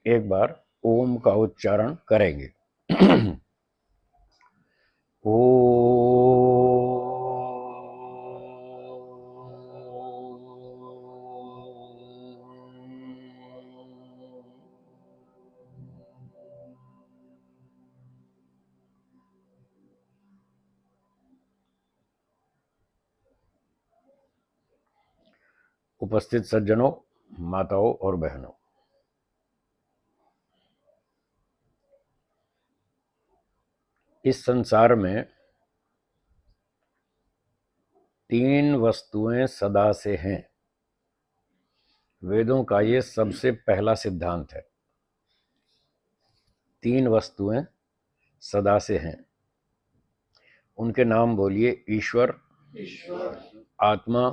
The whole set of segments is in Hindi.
एक बार ओम का उच्चारण करेंगे। ओ उपस्थित सज्जनों, माताओं और बहनों, इस संसार में 3 वस्तुएं सदा से हैं। वेदों का ये सबसे पहला सिद्धांत है। 3 वस्तुएं सदा से हैं। उनके नाम बोलिए। ईश्वर, आत्मा,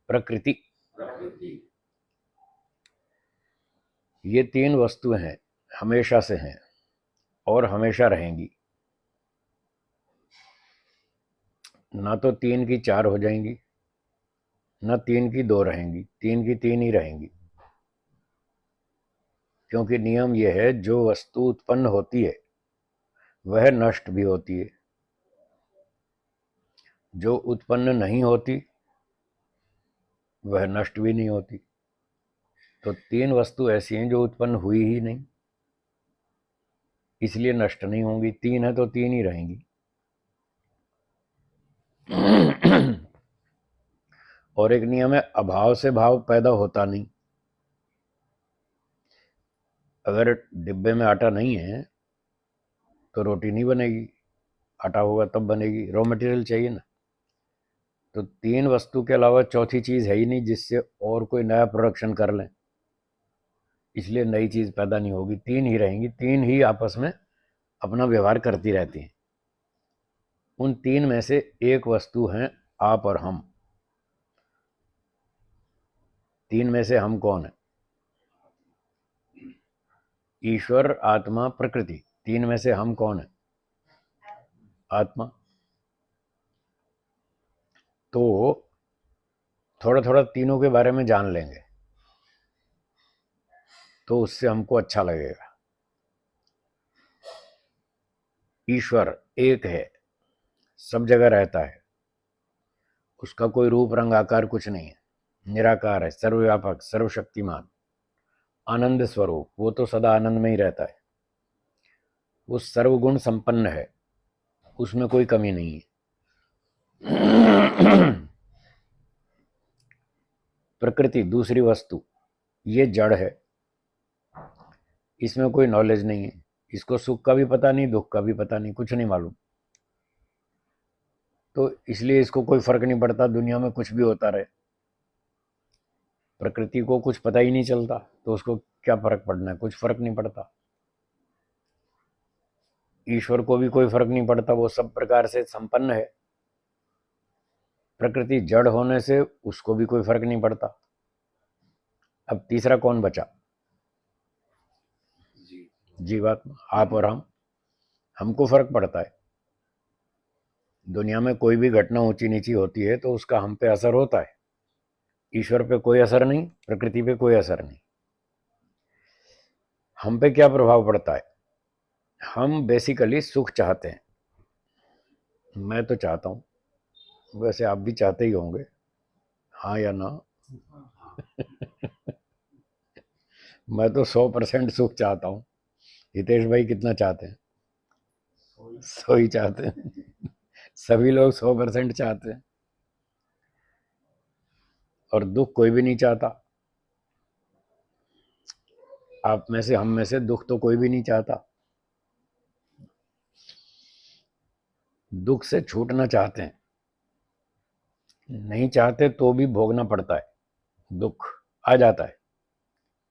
प्रकृति। ये 3 वस्तुएं हैं, हमेशा से हैं और हमेशा रहेंगी। ना तो 3 की 4 हो जाएंगी, ना 3 की 2 रहेंगी, 3 की 3 ही रहेंगी। क्योंकि नियम यह है, जो वस्तु उत्पन्न होती है वह नष्ट भी होती है, जो उत्पन्न नहीं होती वह नष्ट भी नहीं होती। तो 3 वस्तु ऐसी हैं जो उत्पन्न हुई ही नहीं, इसलिए नष्ट नहीं होंगी। 3 है तो 3 ही रहेंगी। और एक नियम है, अभाव से भाव पैदा होता नहीं। अगर डिब्बे में आटा नहीं है तो रोटी नहीं बनेगी, आटा होगा तब बनेगी। रॉ मटेरियल चाहिए ना। तो 3 वस्तु के अलावा चौथी चीज है ही नहीं जिससे और कोई नया प्रोडक्शन कर लें, इसलिए नई चीज पैदा नहीं होगी। 3 ही रहेंगी, 3 ही आपस में अपना व्यवहार करती रहती हैं। उन 3 में से एक वस्तु हैं आप और हम। 3 में से हम कौन है? ईश्वर, आत्मा, प्रकृति। 3 में से हम कौन है? आत्मा। तो थोड़ा थोड़ा तीनों के बारे में जान लेंगे तो उससे हमको अच्छा लगेगा। ईश्वर एक है, सब जगह रहता है, उसका कोई रूप रंग आकार कुछ नहीं है, निराकार है, सर्वव्यापक, सर्वशक्तिमान, आनंद स्वरूप। वो तो सदा आनंद में ही रहता है। वो सर्वगुण संपन्न है, उसमें कोई कमी नहीं है। प्रकृति दूसरी वस्तु, ये जड़ है, इसमें कोई नॉलेज नहीं है, इसको सुख का भी पता नहीं, दुख का भी पता नहीं, कुछ नहीं मालूम। तो इसलिए इसको कोई फर्क नहीं पड़ता, दुनिया में कुछ भी होता रहे। प्रकृति को कुछ पता ही नहीं चलता तो उसको क्या फर्क पड़ना है? कुछ फर्क नहीं पड़ता। ईश्वर को भी कोई फर्क नहीं पड़ता, वो सब प्रकार से संपन्न है। प्रकृति जड़ होने से उसको भी कोई फर्क नहीं पड़ता। अब तीसरा कौन बचा? जीवात्मा, आप और हम। हमको फर्क पड़ता है। दुनिया में कोई भी घटना ऊंची नीची होती है तो उसका हम पे असर होता है। ईश्वर पे कोई असर नहीं, प्रकृति पे कोई असर नहीं। हम पे क्या प्रभाव पड़ता है? हम बेसिकली सुख चाहते हैं। मैं तो चाहता हूं, वैसे आप भी चाहते ही होंगे, हाँ या ना? मैं तो 100% सुख चाहता हूँ। हितेश भाई कितना चाहते हैं? 100 ही चाहते हैं। सभी लोग 100% चाहते हैं। और दुख कोई भी नहीं चाहता। आप में से, हम में से दुख तो कोई भी नहीं चाहता। दुख से छूटना चाहते हैं, नहीं चाहते तो भी भोगना पड़ता है। दुख आ जाता है,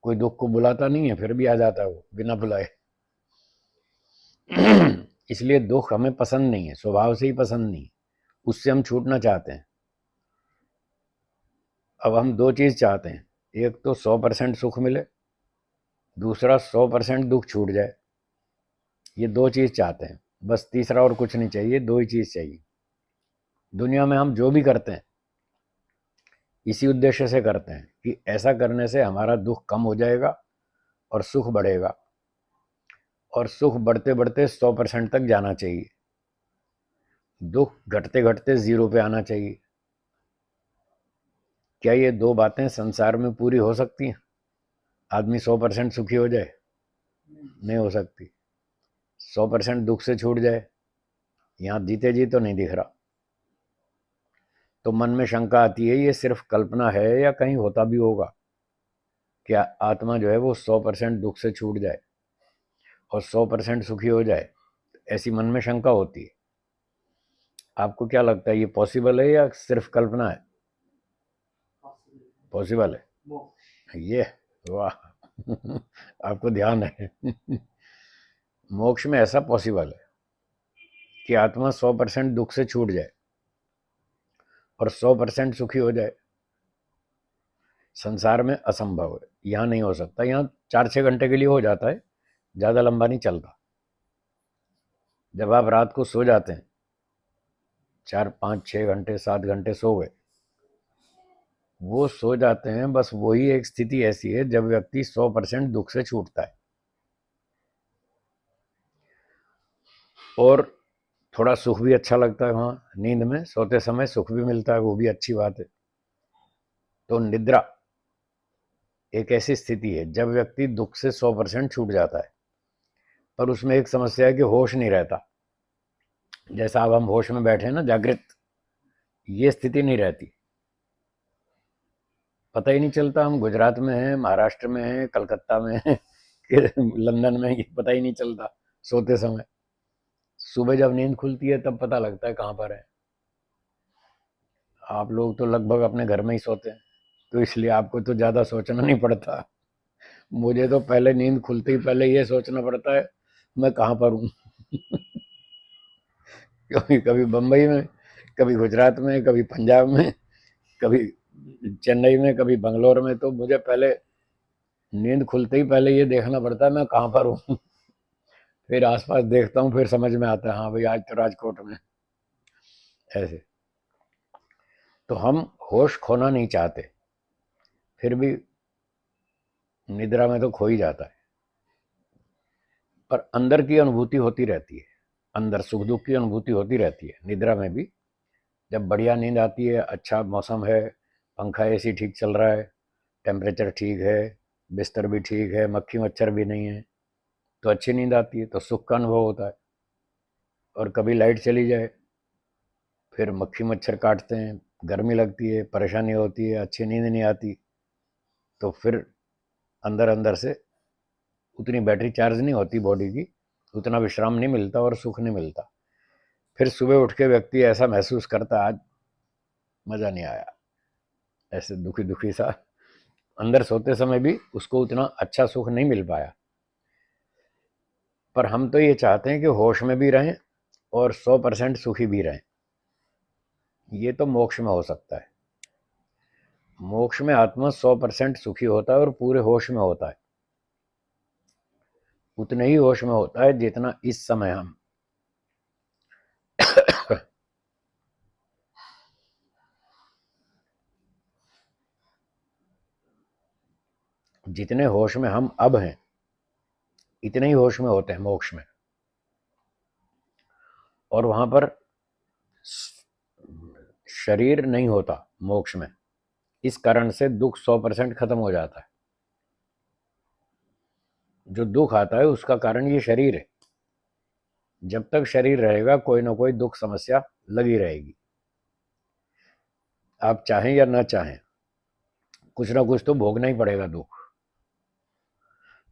कोई दुख को बुलाता नहीं है, फिर भी आ जाता है वो बिना बुलाए। इसलिए दुख हमें पसंद नहीं है, स्वभाव से ही पसंद नहीं है, उससे हम छूटना चाहते हैं। अब हम 2 चीज चाहते हैं, एक तो 100% सुख मिले, दूसरा 100% दुख छूट जाए। ये 2 चीज चाहते हैं, बस तीसरा और कुछ नहीं चाहिए, 2 ही चीज चाहिए। दुनिया में हम जो भी करते हैं इसी उद्देश्य से करते हैं कि ऐसा करने से हमारा दुख कम हो जाएगा और सुख बढ़ेगा, और सुख बढ़ते बढ़ते 100% तक जाना चाहिए, दुख घटते घटते 0 पे आना चाहिए। क्या ये दो बातें संसार में पूरी हो सकती हैं? आदमी 100% सुखी हो जाए? नहीं हो सकती। 100% दुख से छूट जाए, यहां जीते जी तो नहीं दिख रहा। तो मन में शंका आती है, ये सिर्फ कल्पना है या कहीं होता भी होगा? क्या आत्मा जो है वो 100% दुख से छूट जाए और 100% सुखी हो जाए? ऐसी मन में शंका होती है। आपको क्या लगता है, ये पॉसिबल है या सिर्फ कल्पना है? पॉसिबल है ये? वाह आपको ध्यान है मोक्ष में ऐसा पॉसिबल है कि आत्मा 100% दुख से छूट जाए और 100% सुखी हो जाए। संसार में असंभव है, यहां नहीं हो सकता। यहां 4-6 घंटे के लिए हो जाता है, ज्यादा लंबा नहीं चलता। जब आप रात को सो जाते हैं, 4-5-6 घंटे 7 घंटे सो गए, वो सो जाते हैं, बस वही एक स्थिति ऐसी है जब व्यक्ति 100% दुख से छूटता है। और थोड़ा सुख भी अच्छा लगता है, वहां नींद में सोते समय सुख भी मिलता है, वो भी अच्छी बात है। तो निद्रा एक ऐसी स्थिति है जब व्यक्ति दुख से 100% छूट जाता है। पर उसमें एक समस्या है कि होश नहीं रहता। जैसा अब हम होश में बैठे हैं ना, जागृत, ये स्थिति नहीं रहती। पता ही नहीं चलता हम गुजरात में हैं, महाराष्ट्र में हैं, कलकत्ता में हैं कि लंदन में, ये पता ही नहीं चलता सोते समय। सुबह जब नींद खुलती है तब पता लगता है कहाँ पर है। आप लोग तो लगभग अपने घर में ही सोते हैं, तो इसलिए आपको तो ज़्यादा सोचना नहीं पड़ता। मुझे तो पहले नींद खुलते ही पहले ये सोचना पड़ता है, मैं कहाँ पर हूँ कभी कभी बम्बई में, कभी गुजरात में, कभी पंजाब में, कभी चेन्नई में, कभी बंगलोर में। तो मुझे पहले नींद खुलते ही पहले ये देखना पड़ता है मैं कहाँ पर हूँ फिर आसपास देखता हूँ, फिर समझ में आता है हाँ भाई आज तो राजकोट में। ऐसे तो हम होश खोना नहीं चाहते, फिर भी निद्रा में तो खो ही जाता है। पर अंदर की अनुभूति होती रहती है, अंदर सुख दुख की अनुभूति होती रहती है निद्रा में भी। जब बढ़िया नींद आती है, अच्छा मौसम है, पंखा एसी ठीक चल रहा है, टेम्परेचर ठीक है, बिस्तर भी ठीक है, मक्खी मच्छर भी नहीं है, तो अच्छी नींद आती है, तो सुख का अनुभव होता है। और कभी लाइट चली जाए, फिर मक्खी मच्छर काटते हैं, गर्मी लगती है, परेशानी होती है, अच्छी नींद नहीं आती, तो फिर अंदर अंदर से उतनी बैटरी चार्ज नहीं होती बॉडी की, उतना विश्राम नहीं मिलता और सुख नहीं मिलता। फिर सुबह उठ के व्यक्ति ऐसा महसूस करता आज मज़ा नहीं आया, ऐसे दुखी दुखी सा। अंदर सोते समय भी उसको उतना अच्छा सुख नहीं मिल पाया। पर हम तो ये चाहते हैं कि होश में भी रहें और 100% सुखी भी रहें। ये तो मोक्ष में हो सकता है। मोक्ष में आत्मा 100% सुखी होता है और पूरे होश में होता है। उतने ही होश में होता है जितना इस समय हम जितने होश में हम अब हैं, इतने ही होश में होते हैं मोक्ष में। और वहां पर शरीर नहीं होता मोक्ष में, इस कारण से दुख 100% खत्म हो जाता है। जो दुख आता है उसका कारण ये शरीर है। जब तक शरीर रहेगा कोई ना कोई दुख समस्या लगी रहेगी, आप चाहें या ना चाहें, कुछ ना कुछ तो भोगना ही पड़ेगा दुख।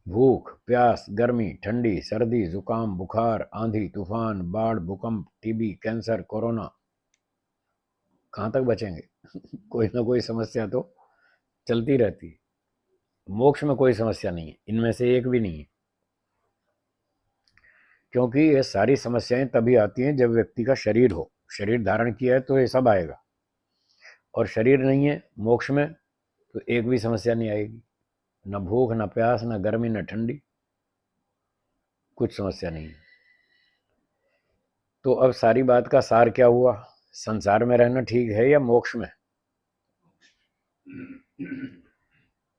भूख प्यास, गर्मी ठंडी, सर्दी जुकाम बुखार, आंधी तूफान, बाढ़ भूकंप, टीबी कैंसर कोरोना, कहाँ तक बचेंगे कोई ना कोई समस्या तो चलती रहती है। मोक्ष में कोई समस्या नहीं है, इनमें से एक भी नहीं है। क्योंकि ये सारी समस्याएं तभी आती हैं जब व्यक्ति का शरीर हो, शरीर धारण किया है तो ये सब आएगा। और शरीर नहीं है मोक्ष में, तो एक भी समस्या नहीं आएगी, न भूख न प्यास न गर्मी न ठंडी, कुछ समस्या नहीं है। तो अब सारी बात का सार क्या हुआ? संसार में रहना ठीक है या मोक्ष में?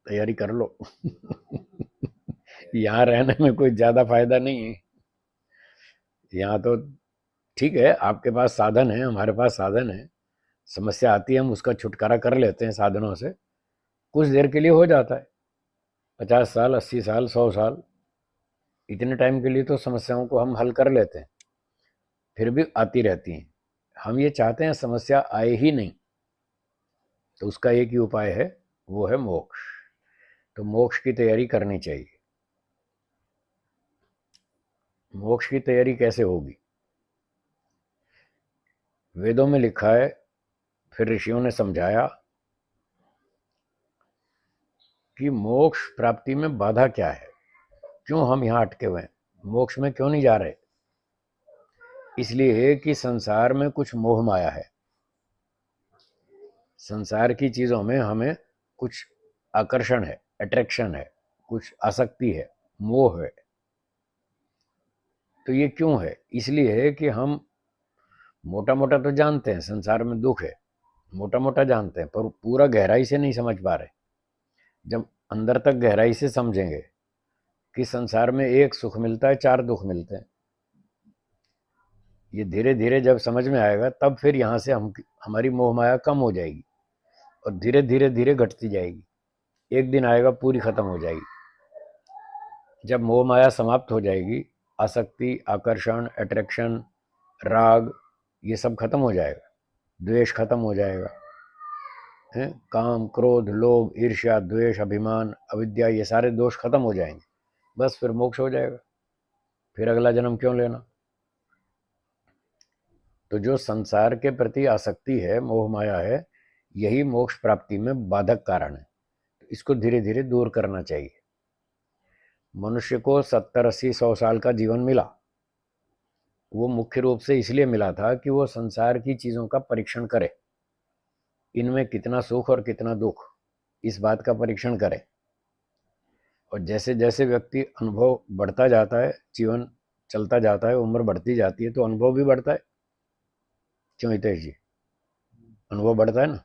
तैयारी कर लो यहाँ रहने में कोई ज्यादा फायदा नहीं है। यहाँ तो ठीक है, आपके पास साधन है, हमारे पास साधन है, समस्या आती है हम उसका छुटकारा कर लेते हैं साधनों से, कुछ देर के लिए हो जाता है, 50 साल 80 साल 100 साल, इतने टाइम के लिए तो समस्याओं को हम हल कर लेते हैं, फिर भी आती रहती हैं। हम ये चाहते हैं समस्या आए ही नहीं, तो उसका एक ही उपाय है, वो है मोक्ष। तो मोक्ष की तैयारी करनी चाहिए। मोक्ष की तैयारी कैसे होगी? वेदों में लिखा है, फिर ऋषियों ने समझाया कि मोक्ष प्राप्ति में बाधा क्या है, क्यों हम यहाँ अटके हुए हैं, मोक्ष में क्यों नहीं जा रहे। इसलिए कि संसार में कुछ मोह माया है, संसार की चीजों में हमें कुछ आकर्षण है, अट्रैक्शन है, कुछ आसक्ति है, मोह है। तो ये क्यों है? इसलिए है कि हम मोटा मोटा तो जानते हैं संसार में दुख है, मोटा मोटा जानते हैं, पर पूरा गहराई से नहीं समझ पा रहे। जब अंदर तक गहराई से समझेंगे कि संसार में एक सुख मिलता है, 4 दुख मिलते हैं, ये धीरे धीरे जब समझ में आएगा, तब फिर यहाँ से हमारी मोह माया कम हो जाएगी और धीरे धीरे धीरे घटती जाएगी। एक दिन आएगा पूरी खत्म हो जाएगी। जब मोह माया समाप्त हो जाएगी, आसक्ति, आकर्षण, अट्रैक्शन, राग, ये सब खत्म हो जाएगा, द्वेष खत्म हो जाएगा, है काम, क्रोध, लोभ, ईर्ष्या, द्वेष, अभिमान, अविद्या, ये सारे दोष खत्म हो जाएंगे, बस फिर मोक्ष हो जाएगा। फिर अगला जन्म क्यों लेना? तो जो संसार के प्रति आसक्ति है, मोह माया है, यही मोक्ष प्राप्ति में बाधक कारण है। तो इसको धीरे धीरे दूर करना चाहिए। मनुष्य को 70 80 100 साल का जीवन मिला, वो मुख्य रूप से इसलिए मिला था कि वो संसार की चीजों का परीक्षण करे, इनमें कितना सुख और कितना दुख, इस बात का परीक्षण करे। और जैसे जैसे व्यक्ति अनुभव बढ़ता जाता है, जीवन चलता जाता है, उम्र बढ़ती जाती है, तो अनुभव भी बढ़ता है। क्यों हितेश जी? अनुभव बढ़ता है ना।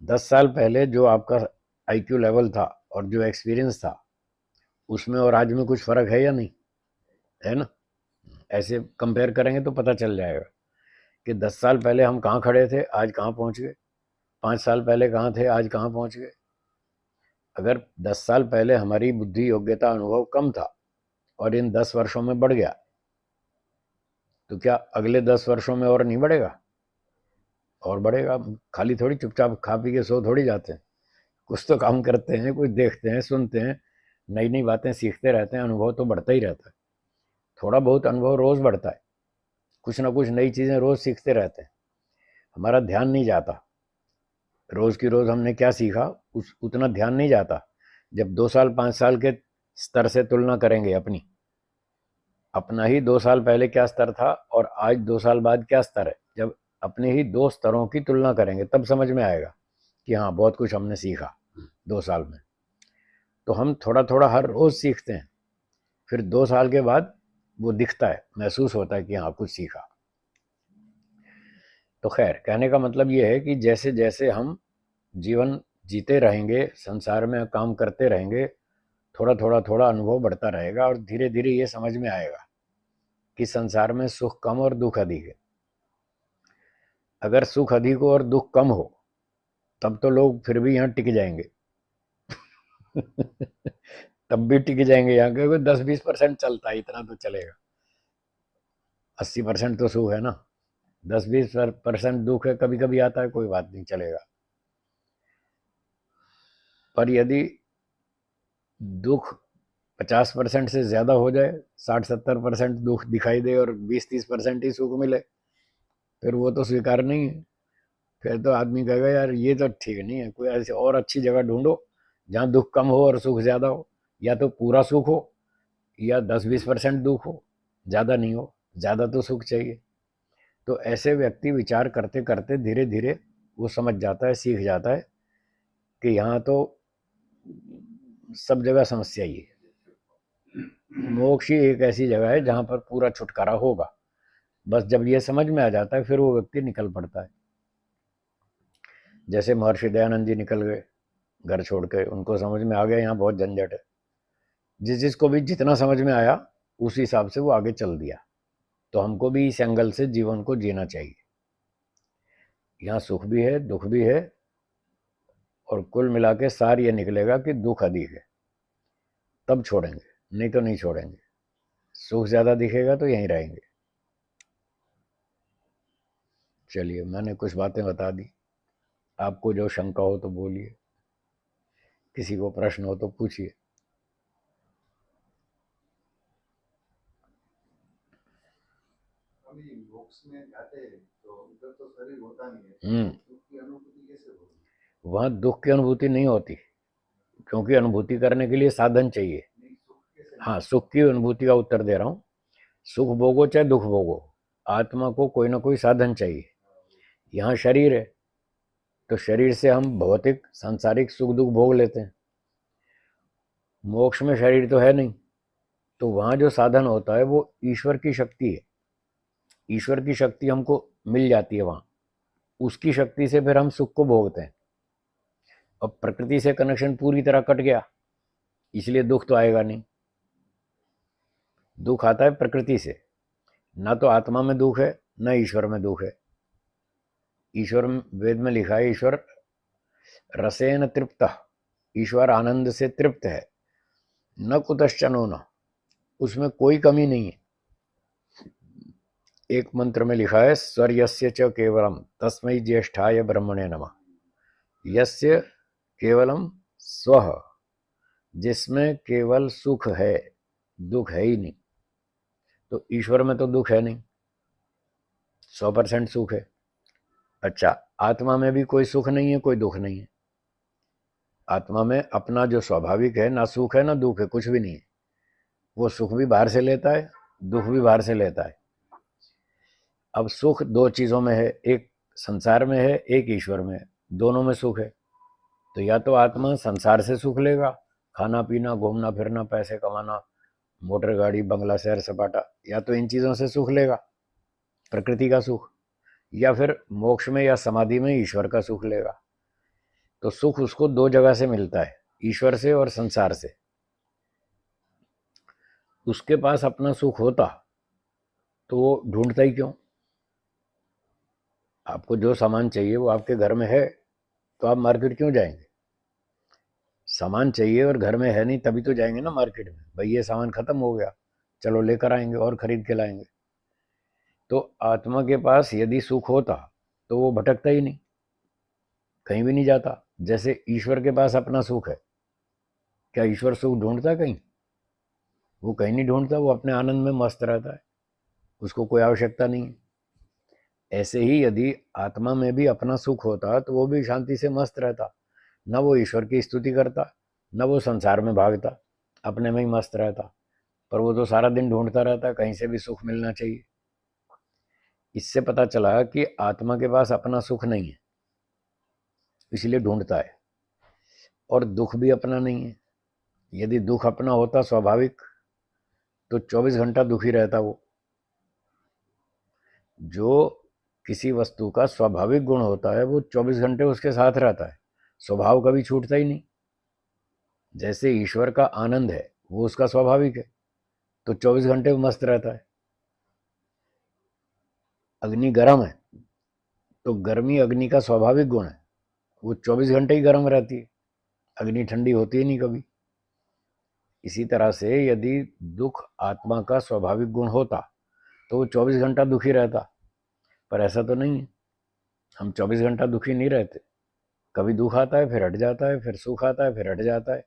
10 साल पहले जो आपका आईक्यू लेवल था और जो एक्सपीरियंस था, उसमें और आज में कुछ फर्क है या नहीं? है ना। ऐसे कंपेयर करेंगे तो पता चल जाएगा कि 10 साल पहले हम कहाँ खड़े थे, आज कहाँ पहुँच गए, 5 साल पहले कहाँ थे, आज कहाँ पहुँच गए। अगर 10 साल पहले हमारी बुद्धि, योग्यता, अनुभव कम था और इन 10 वर्षों में बढ़ गया, तो क्या अगले 10 वर्षों में और नहीं बढ़ेगा? और बढ़ेगा। खाली थोड़ी चुपचाप खा पी के सो थोड़ी जाते हैं, कुछ तो काम करते हैं, कुछ देखते हैं, सुनते हैं, नई नई बातें सीखते रहते हैं, अनुभव तो बढ़ता ही रहता है। थोड़ा बहुत अनुभव रोज बढ़ता है, कुछ ना कुछ नई चीजें रोज सीखते रहते हैं, हमारा ध्यान नहीं जाता। रोज की रोज हमने क्या सीखा, उतना ध्यान नहीं जाता। जब 2 साल 5 साल के स्तर से तुलना करेंगे अपनी, अपना ही 2 साल पहले क्या स्तर था और आज 2 साल बाद क्या स्तर है, जब अपने ही 2 स्तरों की तुलना करेंगे, तब समझ में आएगा कि हाँ, बहुत कुछ हमने सीखा 2 साल में। तो हम थोड़ा थोड़ा हर रोज सीखते हैं, फिर 2 साल के बाद वो दिखता है, महसूस होता है कि हाँ, कुछ सीखा। तो खैर, कहने का मतलब ये है कि जैसे जैसे हम जीवन जीते रहेंगे, संसार में काम करते रहेंगे, थोड़ा थोड़ा थोड़ा अनुभव बढ़ता रहेगा और धीरे धीरे ये समझ में आएगा कि संसार में सुख कम और दुख अधिक है। अगर सुख अधिक हो और दुख कम हो, तब तो लोग फिर भी यहाँ टिक जाएंगे। तब भी टिक जाएंगे यहाँ, क्योंकि 10-20% चलता है, इतना तो चलेगा। 80% तो सुख है ना, 10-20% दुख है, कभी कभी आता है, कोई बात नहीं, चलेगा। पर यदि दुख 50% से ज्यादा हो जाए, 60-70% दुख दिखाई दे और 20-30% ही सुख मिले, फिर वो तो स्वीकार नहीं है। फिर तो आदमी कहेगा यार ये तो ठीक नहीं है, कोई ऐसी और अच्छी जगह ढूंढो जहाँ दुख कम हो और सुख ज्यादा हो, या तो पूरा सुख हो या 10-20% दुख हो, ज्यादा नहीं हो, ज्यादा तो सुख चाहिए। तो ऐसे व्यक्ति विचार करते करते धीरे धीरे वो समझ जाता है, सीख जाता है कि यहाँ तो सब जगह समस्या ही है, मोक्ष ही एक ऐसी जगह है जहाँ पर पूरा छुटकारा होगा। बस जब ये समझ में आ जाता है, फिर वो व्यक्ति निकल पड़ता है। जैसे महर्षि दयानंद जी निकल गए घर छोड़ के, उनको समझ में आ गया यहाँ बहुत झंझट है, जिस जिसको भी जितना समझ में आया उस हिसाब से वो आगे चल दिया। तो हमको भी इस एंगल से जीवन को जीना चाहिए। यहाँ सुख भी है, दुख भी है, और कुल मिला के सार ये निकलेगा कि दुख अधिक है, तब छोड़ेंगे, नहीं तो नहीं छोड़ेंगे। सुख ज्यादा दिखेगा तो यहीं रहेंगे। चलिए, मैंने कुछ बातें बता दी। आपको जो शंका हो तो बोलिए, किसी को प्रश्न हो तो पूछिए। अभी मोक्ष में जाते हैं तो उधर तो शरीर होता नहीं है, तो दुख की अनुभूति कैसे होगी? वहां दुख की अनुभूति नहीं होती, क्योंकि अनुभूति करने के लिए साधन चाहिए। नहीं, सुख कैसे हाँ, मिलेगा? सुख की अनुभूति का उत्तर दे रहा हूँ। सुख भोगो चाहे दुख भोगो, आत्मा को कोई ना कोई साधन चाहिए। यहाँ शरीर है, तो शरीर से हम भौतिक सांसारिक सुख दुख भोग लेते हैं। मोक्ष में शरीर तो है नहीं, तो वहां जो साधन होता है वो ईश्वर की शक्ति है। ईश्वर की शक्ति हमको मिल जाती है वहां, उसकी शक्ति से फिर हम सुख को भोगते हैं। अब प्रकृति से कनेक्शन पूरी तरह कट गया, इसलिए दुख तो आएगा नहीं। दुख आता है प्रकृति से, ना तो आत्मा में दुख है ना ईश्वर में दुख है। ईश्वर वेद में लिखा है, ईश्वर रसेन तृप्त, ईश्वर आनंद से तृप्त है, न कुतश्चनो न, उसमें कोई कमी नहीं है। एक मंत्र में लिखा है, स्वर्यस्य च केवलम तस्मै ज्येष्ठाय ब्रह्मणे नमः। यस्य केवलम स्वः, जिसमें केवल सुख है, दुख है ही नहीं। तो ईश्वर में तो दुख है नहीं, 100% सुख है। अच्छा, आत्मा में भी कोई सुख नहीं है, कोई दुख नहीं है। आत्मा में अपना जो स्वाभाविक है, ना सुख है ना दुख है, कुछ भी नहीं है। वो सुख भी बाहर से लेता है, दुख भी बाहर से लेता है। अब सुख दो चीजों में है, एक संसार में है, एक ईश्वर में है। दोनों में सुख है। तो या तो आत्मा संसार से सुख लेगा, खाना पीना घूमना फिरना पैसे कमाना मोटर गाड़ी बंगला सैर सपाटा, या तो इन चीजों से सुख लेगा, प्रकृति का सुख, या फिर मोक्ष में या समाधि में ईश्वर का सुख लेगा। तो सुख उसको दो जगह से मिलता है, ईश्वर से और संसार से। उसके पास अपना सुख होता तो वो ढूंढता ही क्यों? आपको जो सामान चाहिए वो आपके घर में है, तो आप मार्केट क्यों जाएंगे? सामान चाहिए और घर में है नहीं, तभी तो जाएंगे ना मार्केट में, भाई ये सामान खत्म हो गया, चलो लेकर आएंगे और खरीद के लाएंगे। तो आत्मा के पास यदि सुख होता तो वो भटकता ही नहीं, कहीं भी नहीं जाता। जैसे ईश्वर के पास अपना सुख है, क्या ईश्वर सुख ढूंढता कहीं? वो कहीं नहीं ढूंढता, वो अपने आनंद में मस्त रहता है, उसको कोई आवश्यकता नहीं है। ऐसे ही यदि आत्मा में भी अपना सुख होता तो वो भी शांति से मस्त रहता, न वो ईश्वर की स्तुति करता, न वो संसार में भागता, अपने में ही मस्त रहता। पर वो तो सारा दिन ढूंढता रहता, कहीं से भी सुख मिलना चाहिए। इससे पता चला कि आत्मा के पास अपना सुख नहीं है, इसलिए ढूंढता है। और दुख भी अपना नहीं है। यदि दुख अपना होता स्वाभाविक, तो 24 घंटा दुखी रहता वो। जो किसी वस्तु का स्वाभाविक गुण होता है वो 24 घंटे उसके साथ रहता है, स्वभाव कभी छूटता ही नहीं। जैसे ईश्वर का आनंद है वो उसका स्वाभाविक है, तो 24 घंटे वो मस्त रहता है। अग्नि गर्म है, तो गर्मी अग्नि का स्वाभाविक गुण है, वो 24 घंटे ही गर्म रहती है, अग्नि ठंडी होती ही नहीं कभी। इसी तरह से यदि दुख आत्मा का स्वाभाविक गुण होता तो वो 24 घंटा दुखी रहता, पर ऐसा तो नहीं है। हम 24 घंटा दुखी नहीं रहते, कभी दुख आता है फिर हट जाता है, फिर सुख आता है फिर हट जाता है,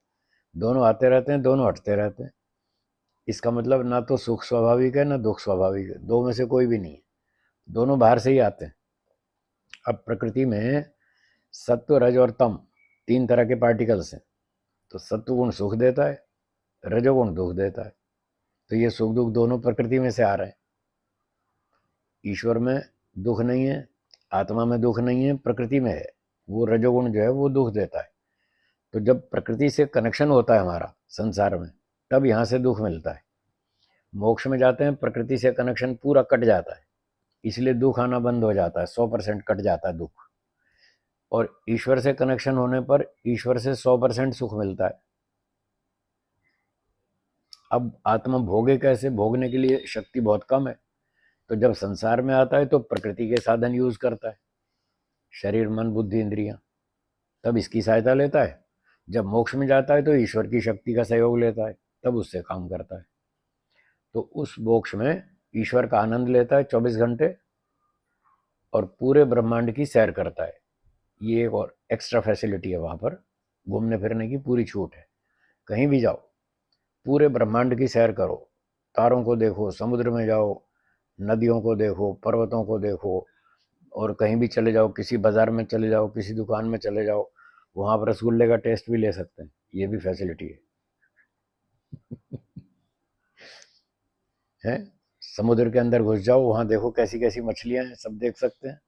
दोनों आते रहते हैं दोनों हटते रहते हैं। इसका मतलब ना तो सुख स्वाभाविक है ना दुख स्वाभाविक है, दो में से कोई भी नहीं है, दोनों बाहर से ही आते हैं। अब प्रकृति में सत्व रज और तम तीन तरह के पार्टिकल्स हैं। तो सत्व गुण सुख देता है, रजोगुण दुख देता है। तो ये सुख दुख दोनों प्रकृति में से आ रहे हैं। ईश्वर में दुख नहीं है, आत्मा में दुख नहीं है, प्रकृति में है। वो रजोगुण जो है वो दुख देता है। तो जब प्रकृति से कनेक्शन होता है हमारा संसार में, तब यहाँ से दुख मिलता है। मोक्ष में जाते हैं, प्रकृति से कनेक्शन पूरा कट जाता है, इसलिए दुख आना बंद हो जाता है, 100% कट जाता है दुख। और ईश्वर से कनेक्शन होने पर ईश्वर से 100% सुख मिलता है। अब आत्मा भोगे कैसे? भोगने के लिए शक्ति बहुत कम है, तो जब संसार में आता है तो प्रकृति के साधन यूज करता है, शरीर, मन, बुद्धि, इंद्रियां, तब इसकी सहायता लेता है। जब मोक्ष में जाता है तो ईश्वर की शक्ति का सहयोग लेता है, तब उससे काम करता है। तो उस मोक्ष में ईश्वर का आनंद लेता है 24 घंटे, और पूरे ब्रह्मांड की सैर करता है। ये एक और एक्स्ट्रा फैसिलिटी है, वहां पर घूमने फिरने की पूरी छूट है। कहीं भी जाओ, पूरे ब्रह्मांड की सैर करो, तारों को देखो, समुद्र में जाओ, नदियों को देखो, पर्वतों को देखो, और कहीं भी चले जाओ, किसी बाजार में चले जाओ, किसी दुकान में चले जाओ, वहां पर रसगुल्ले का टेस्ट भी ले सकते हैं। ये भी फैसिलिटी है। समुद्र के अंदर घुस जाओ, वहां देखो कैसी कैसी मछलियां हैं, सब देख सकते हैं।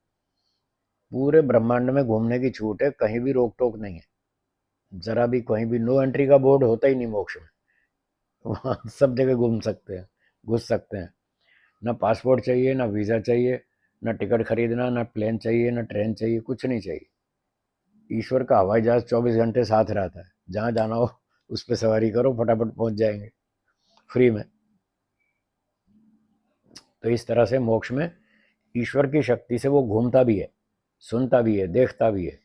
पूरे ब्रह्मांड में घूमने की छूट है, कहीं भी रोक टोक नहीं है। जरा भी कहीं भी नो एंट्री का बोर्ड होता ही नहीं मोक्ष में। वहां सब जगह घूम सकते हैं, घुस सकते हैं। ना पासपोर्ट चाहिए, ना वीजा चाहिए, ना टिकट खरीदना, ना प्लेन चाहिए, ना ट्रेन चाहिए, कुछ नहीं चाहिए। ईश्वर का हवाई जहाज 24 घंटे साथ रहता है, जहां जाना हो उस पर सवारी करो, फटाफट पहुंच जाएंगे फ्री में। तो इस तरह से मोक्ष में ईश्वर की शक्ति से वो घूमता भी है, सुनता भी है, देखता भी है।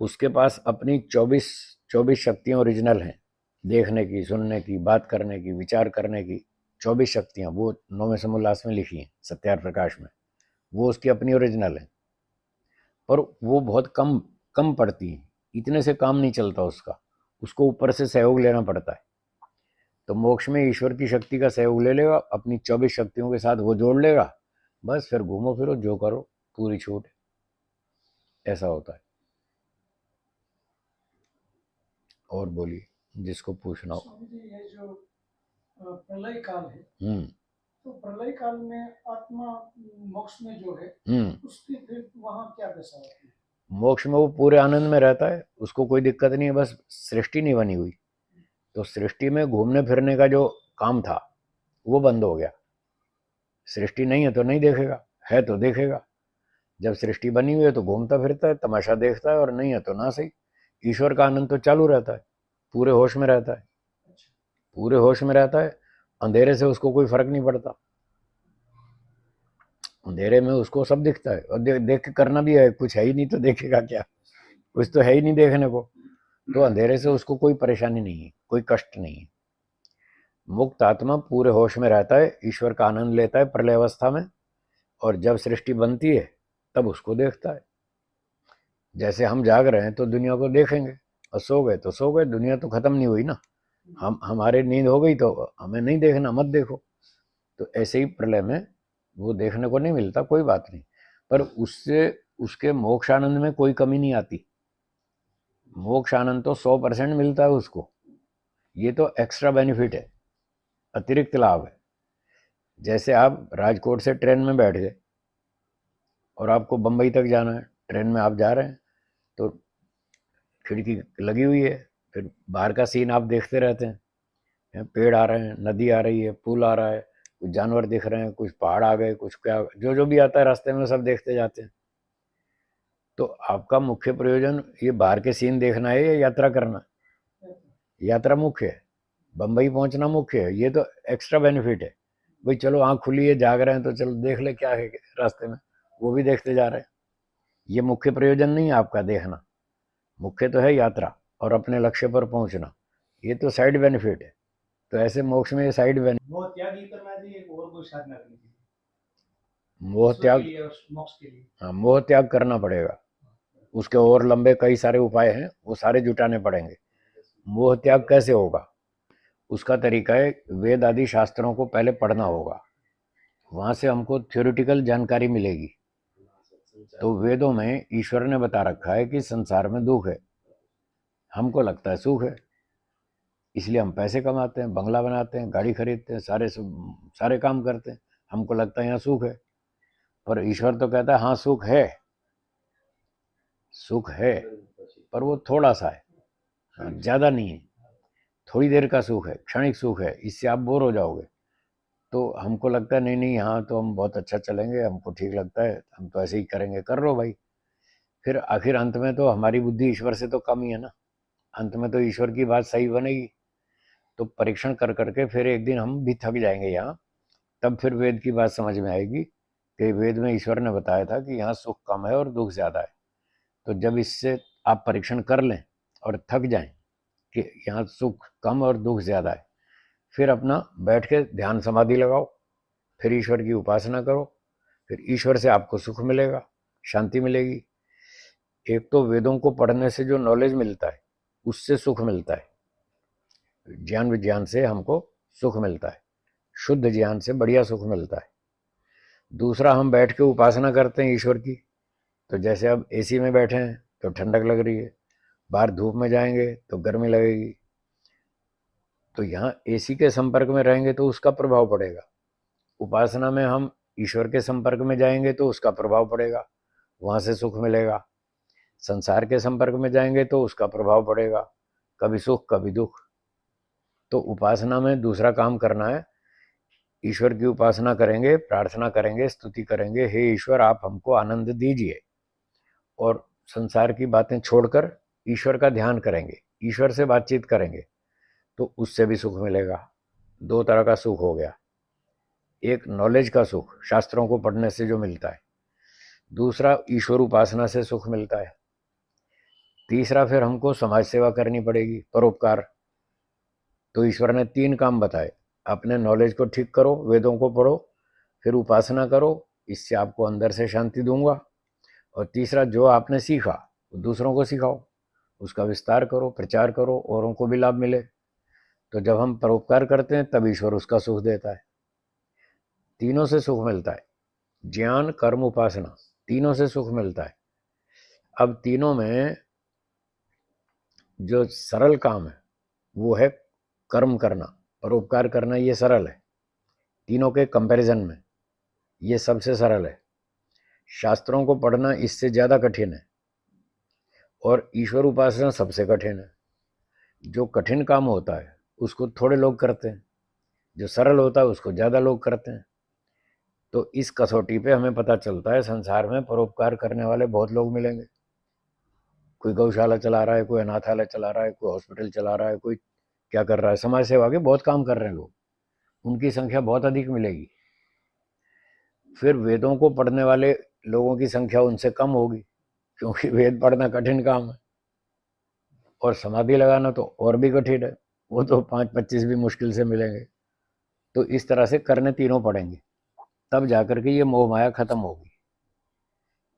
उसके पास अपनी 24 शक्तियां ओरिजिनल हैं, देखने की, सुनने की, बात करने की, विचार करने की। 24 शक्तियां वो नौवें समोल्लास में लिखी हैं, सत्यार प्रकाश में। वो उसकी अपनी ओरिजिनल है, पर वो बहुत कम कम पड़ती हैं। इतने से काम नहीं चलता उसका, उसको ऊपर से सहयोग लेना पड़ता है। तो मोक्ष में ईश्वर की शक्ति का सहयोग ले लेगा, अपनी 24 शक्तियों के साथ वो जोड़ लेगा, बस फिर घूमो फिरो जो करो, पूरी छूट है। ऐसा होता है। और बोलिए, जिसको पूछना हो। स्वामी जी, ये जो प्रलय काल है, हम्म तो प्रलय काल में आत्मा मोक्ष में जो है, उसकी फिर वहाँ क्या दशा होती है? मोक्ष में वो पूरे आनंद में रहता है, उसको कोई दिक्कत नहीं है, बस सृष्टि नहीं बनी हुई। तो सृष्टि में घूमने फिरने का जो काम था वो बंद हो गया। सृष्टि नहीं है तो नहीं देखेगा, है तो देखेगा। जब सृष्टि बनी हुई है तो घूमता फिरता है, तमाशा देखता है, और नहीं है तो ना सही। ईश्वर का आनंद तो चालू रहता है, पूरे होश में रहता है, अच्छा, पूरे होश में रहता है। अंधेरे से उसको कोई फर्क नहीं पड़ता। अंधेरे में उसको सब दिखता है, और देख के करना भी है, कुछ है ही नहीं तो देखेगा क्या? कुछ तो है ही नहीं देखने को। तो अंधेरे से उसको कोई परेशानी नहीं है, कोई कष्ट नहीं है। मुक्त आत्मा पूरे होश में रहता है, ईश्वर का आनंद लेता है प्रलय अवस्था में, और जब सृष्टि बनती है तब उसको देखता है। जैसे हम जाग रहे हैं तो दुनिया को देखेंगे, और सो गए तो सो गए, दुनिया तो खत्म नहीं हुई ना। हमारे नींद हो गई तो हमें नहीं देखना, मत देखो। तो ऐसे ही प्रलय में वो देखने को नहीं मिलता, कोई बात नहीं, पर उससे उसके मोक्ष आनंद में कोई कमी नहीं आती। मोक्ष आनंद तो 100% मिलता है उसको। ये तो एक्स्ट्रा बेनिफिट है, अतिरिक्त लाभ है। जैसे आप राजकोट से ट्रेन में बैठ गए और आपको बंबई तक जाना है, ट्रेन में आप जा रहे हैं, तो खिड़की लगी हुई है, फिर बाहर का सीन आप देखते रहते हैं। पेड़ आ रहे हैं, नदी आ रही है, पुल आ रहा है, कुछ जानवर दिख रहे हैं, कुछ पहाड़ आ गए, कुछ क्या, जो जो भी आता है रास्ते में सब देखते जाते हैं। तो आपका मुख्य प्रयोजन ये बाहर के सीन देखना है या यात्रा करना? यात्रा मुख्य है, बंबई पहुंचना मुख्य है। ये तो एक्स्ट्रा बेनिफिट है। भाई चलो आँख खुली है, जाग रहे हैं, तो चलो देख ले क्या है रास्ते में, वो भी देखते जा रहे हैं। ये मुख्य प्रयोजन नहीं है आपका देखना, मुख्य तो है यात्रा और अपने लक्ष्य पर पहुंचना। ये तो साइड बेनिफिट है। तो ऐसे मोक्ष में ये साइड बेनिफिट। मोह त्याग ही करना चाहिए, और कोई साधना करनी चाहिए मोह ईश्वर के त्याग, लिए और मोक्ष के लिए? हाँ, मोह त्याग करना पड़ेगा। उसके और लंबे कई सारे उपाय हैं, वो सारे जुटाने पड़ेंगे। मोह त्याग कैसे होगा? उसका तरीका है, वेद आदि शास्त्रों को पहले पढ़ना होगा, वहां से हमको थ्योरेटिकल जानकारी मिलेगी। तो वेदों में ईश्वर ने बता रखा है कि संसार में दुख है, हमको लगता है सुख है, इसलिए हम पैसे कमाते हैं, बंगला बनाते हैं, गाड़ी खरीदते हैं, सारे काम करते हैं, हमको लगता है यहाँ सुख है। पर ईश्वर तो कहता है हाँ सुख है, सुख है, पर वो थोड़ा सा है, ज्यादा नहीं है। थोड़ी देर का सुख है, क्षणिक सुख है, इससे आप बोर हो जाओगे। तो हमको लगता है नहीं नहीं, यहाँ तो हम बहुत अच्छा चलेंगे, हमको ठीक लगता है, हम तो ऐसे ही करेंगे, कर लो भाई। फिर आखिर अंत में तो हमारी बुद्धि ईश्वर से तो कम ही है ना, अंत में तो ईश्वर की बात सही बनेगी। तो परीक्षण कर करके फिर एक दिन हम भी थक जाएंगे यहाँ, तब फिर वेद की बात समझ में आएगी कि वेद में ईश्वर ने बताया था कि यहाँ सुख कम है और दुख ज़्यादा है। तो जब इससे आप परीक्षण कर लें और थक जाएं कि यहाँ सुख कम और दुख ज़्यादा है, फिर अपना बैठ के ध्यान समाधि लगाओ, फिर ईश्वर की उपासना करो, फिर ईश्वर से आपको सुख मिलेगा, शांति मिलेगी। एक तो वेदों को पढ़ने से जो नॉलेज मिलता है उससे सुख मिलता है, ज्ञान विज्ञान से हमको सुख मिलता है, शुद्ध ज्ञान से बढ़िया सुख मिलता है। दूसरा, हम बैठ के उपासना करते हैं ईश्वर की, तो जैसे अब एसी में बैठे हैं तो ठंडक लग रही है, बाहर धूप में जाएंगे तो गर्मी लगेगी, तो यहाँ एसी के संपर्क में रहेंगे तो उसका प्रभाव पड़ेगा। उपासना में हम ईश्वर के संपर्क में जाएंगे तो उसका प्रभाव पड़ेगा, वहाँ से सुख मिलेगा। संसार के संपर्क में जाएंगे तो उसका प्रभाव पड़ेगा, कभी सुख कभी दुख। तो उपासना में दूसरा काम करना है, ईश्वर की उपासना करेंगे, प्रार्थना करेंगे, स्तुति करेंगे, हे ईश्वर आप हमको आनंद दीजिए, और संसार की बातें छोड़कर ईश्वर का ध्यान करेंगे, ईश्वर से बातचीत करेंगे, तो उससे भी सुख मिलेगा। दो तरह का सुख हो गया, एक नॉलेज का सुख शास्त्रों को पढ़ने से जो मिलता है, दूसरा ईश्वर उपासना से सुख मिलता है, तीसरा फिर हमको समाज सेवा करनी पड़ेगी, परोपकार। तो ईश्वर ने 3 काम बताए, अपने नॉलेज को ठीक करो, वेदों को पढ़ो, फिर उपासना करो, इससे आपको अंदर से शांति दूंगा, और तीसरा जो आपने सीखा दूसरों को सिखाओ, उसका विस्तार करो, प्रचार करो, औरों को भी लाभ मिले। तो जब हम परोपकार करते हैं तब ईश्वर उसका सुख देता है। तीनों से सुख मिलता है, ज्ञान कर्म उपासना, तीनों से सुख मिलता है। अब तीनों में जो सरल काम है वो है कर्म करना, परोपकार करना, ये सरल है तीनों के कंपैरिजन में, ये सबसे सरल है। शास्त्रों को पढ़ना इससे ज़्यादा कठिन है, और ईश्वर उपासना सबसे कठिन है। जो कठिन काम होता है उसको थोड़े लोग करते हैं, जो सरल होता है उसको ज़्यादा लोग करते हैं। तो इस कसौटी पे हमें पता चलता है संसार में परोपकार करने वाले बहुत लोग मिलेंगे। कोई गौशाला चला रहा है, कोई अनाथालय चला रहा है, कोई हॉस्पिटल चला रहा है, कोई क्या कर रहा है, समाज सेवा के बहुत काम कर रहे हैं लोग, उनकी संख्या बहुत अधिक मिलेगी। फिर वेदों को पढ़ने वाले लोगों की संख्या उनसे कम होगी, क्योंकि वेद पढ़ना कठिन काम है, और समाधि लगाना तो और भी कठिन है, वो तो 5-25 भी मुश्किल से मिलेंगे। तो इस तरह से करने तीनों पड़ेंगे, तब जाकर के ये मोह माया खत्म होगी।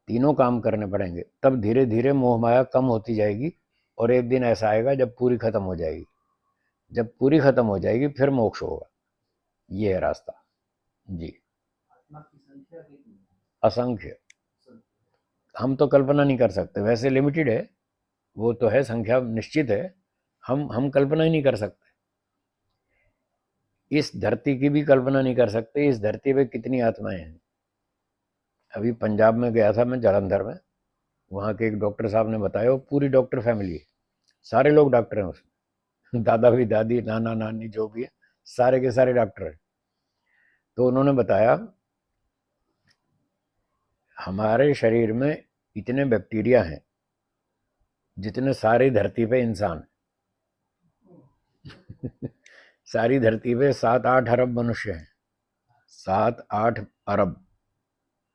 तीनों काम करने पड़ेंगे, तब धीरे धीरे मोह माया कम होती जाएगी, और एक दिन ऐसा आएगा जब पूरी खत्म हो जाएगी। जब पूरी खत्म हो जाएगी फिर मोक्ष होगा। ये है रास्ता जी। आत्मा की संख्या कितनी है? असंख्य, हम तो कल्पना नहीं कर सकते, वैसे लिमिटेड है, वो तो है, संख्या निश्चित है, हम कल्पना ही नहीं कर सकते। इस धरती की भी कल्पना नहीं कर सकते, इस धरती पे कितनी आत्माएं हैं। अभी पंजाब में गया था मैं, जालंधर में, वहाँ के एक डॉक्टर साहब ने बताया, वो पूरी डॉक्टर फैमिली है, सारे लोग डॉक्टर हैं उसमें, दादा भी, दादी, नाना नानी जो भी है, सारे के सारे डॉक्टर हैं। तो उन्होंने बताया हमारे शरीर में इतने बैक्टीरिया हैं जितने सारी धरती पे इंसान सारी धरती पे 7-8 अरब मनुष्य हैं, 7-8 अरब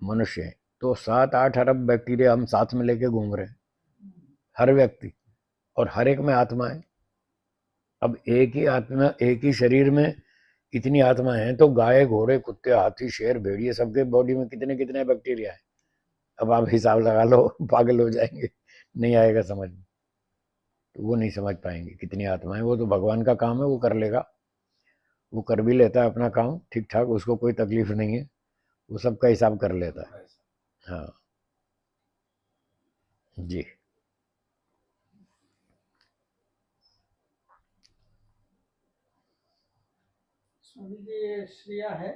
मनुष्य हैं, तो 7-8 अरब बैक्टीरिया हम साथ में लेके घूम रहे हैं, हर व्यक्ति, और हर एक में आत्मा है। अब एक ही आत्मा, एक ही शरीर में इतनी आत्मा है, तो गाय, घोड़े, कुत्ते, हाथी, शेर, भेड़िए, सबके बॉडी में कितने कितने बैक्टीरिया है। अब आप हिसाब लगा लो, पागल हो जाएंगे, नहीं आएगा समझ में, तो वो नहीं समझ पाएंगे कितनी आत्माएं। वो तो भगवान का काम है, वो कर लेगा, वो कर भी लेता है अपना काम ठीक ठाक, उसको कोई तकलीफ नहीं है, वो सबका हिसाब कर लेता है। हाँ जी। स्वामी जी, श्रेया है,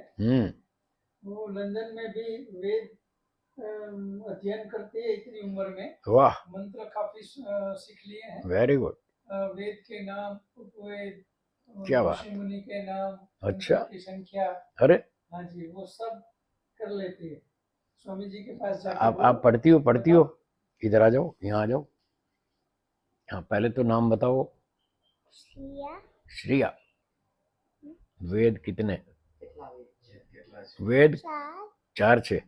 वो लंदन में भी वेद अध्ययन करते हैं इतनी उम्र में, वाह, मंत्र काफी सीख लिए हैं, वेरी गुड, वेद के नाम, उपवेद, क्या बात, ऋषि मुनि के नाम, अच्छा, मंत्रों की संख्या, अरे हाँ जी, वो सब कर लेते हैं। स्वामी जी के पास जाके आप पढ़ती हो, इधर आ जाओ, यहाँ आ जाओ। हाँ, पहले तो नाम बताओ। श्रिया। श्रिया, વેદ કિતને? કેટલા છે? વેદ 4 છે.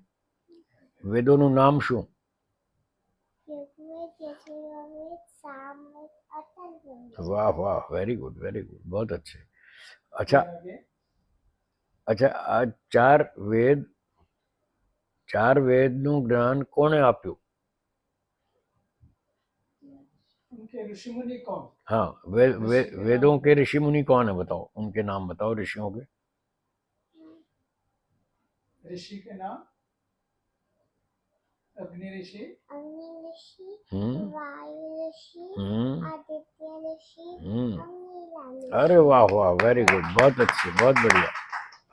વેદોનું નામ શું? વાહ વાહ, વેરી ગુડ, बहुत अच्छे. अच्छा अच्छा, આ ચાર વેદનું જ્ઞાન કોણે આપ્યું? उनके ऋषि मुनि कौन? हाँ, वेदों के ऋषि मुनि कौन है बताओ, उनके नाम बताओ ऋषियों के. ऋषि के नाम अग्नि ऋषि, वायु ऋषि, आदित्य ऋषि, अरे वाह वाह, वेरी गुड, बहुत अच्छे, बहुत बढ़िया.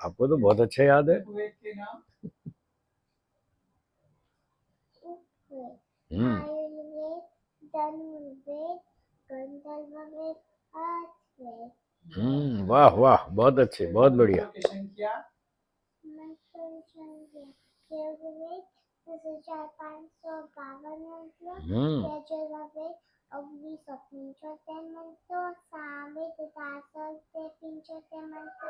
आपको तो बहुत अच्छा याद है. वेद के नाम आयुर्वेद, धनुर्वेद, गंधर्व वेद, अर्थवेद. वाह वाह, बहुत अच्छे, बहुत बढ़िया. की संख्या ऋग्वेद 4552 मंत्र, यजुर्वेद 1975 मंत्र, सामवेद 1075 मंत्र,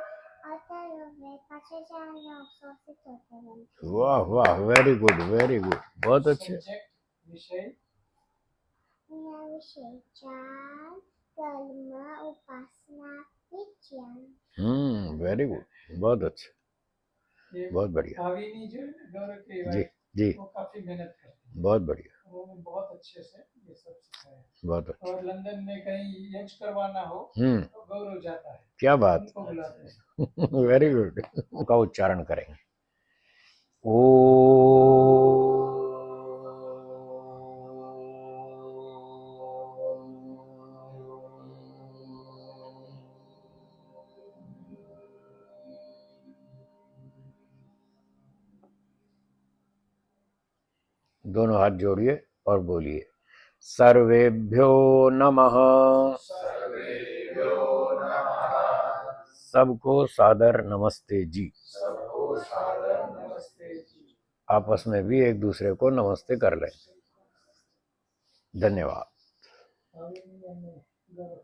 अथर्ववेद 5978 मंत्र. वाह वाह, वेरी गुड, बहुत अच्छे. सब्जेक्ट विषय विषय ज्ञान, कर्म, उपासना, विज्ञान. वेरी गुड, बहुत अच्छे, ये बहुत बढ़िया. भाविनी जो है ना, गौरव की जी वाइफ, जी, वो काफी मेहनत करती है. बहुत बढ़िया, वो बहुत अच्छे से ये सब सिखाया है. बहुत अच्छा. और लंदन में कहीं यज्ञ करवाना हो तो गौरव जाता है, क्या बात. उनको बुलाते हैं. Very good. का उच्चारण करेंगे. ओ दोनों हाथ जोड़िए और बोलिए, सर्वेभ्यो नमः. सबको सादर नमस्ते जी. नमस्ते जी. आपस में भी एक दूसरे को नमस्ते कर लें. धन्यवाद. भाविनी यानी गौरव.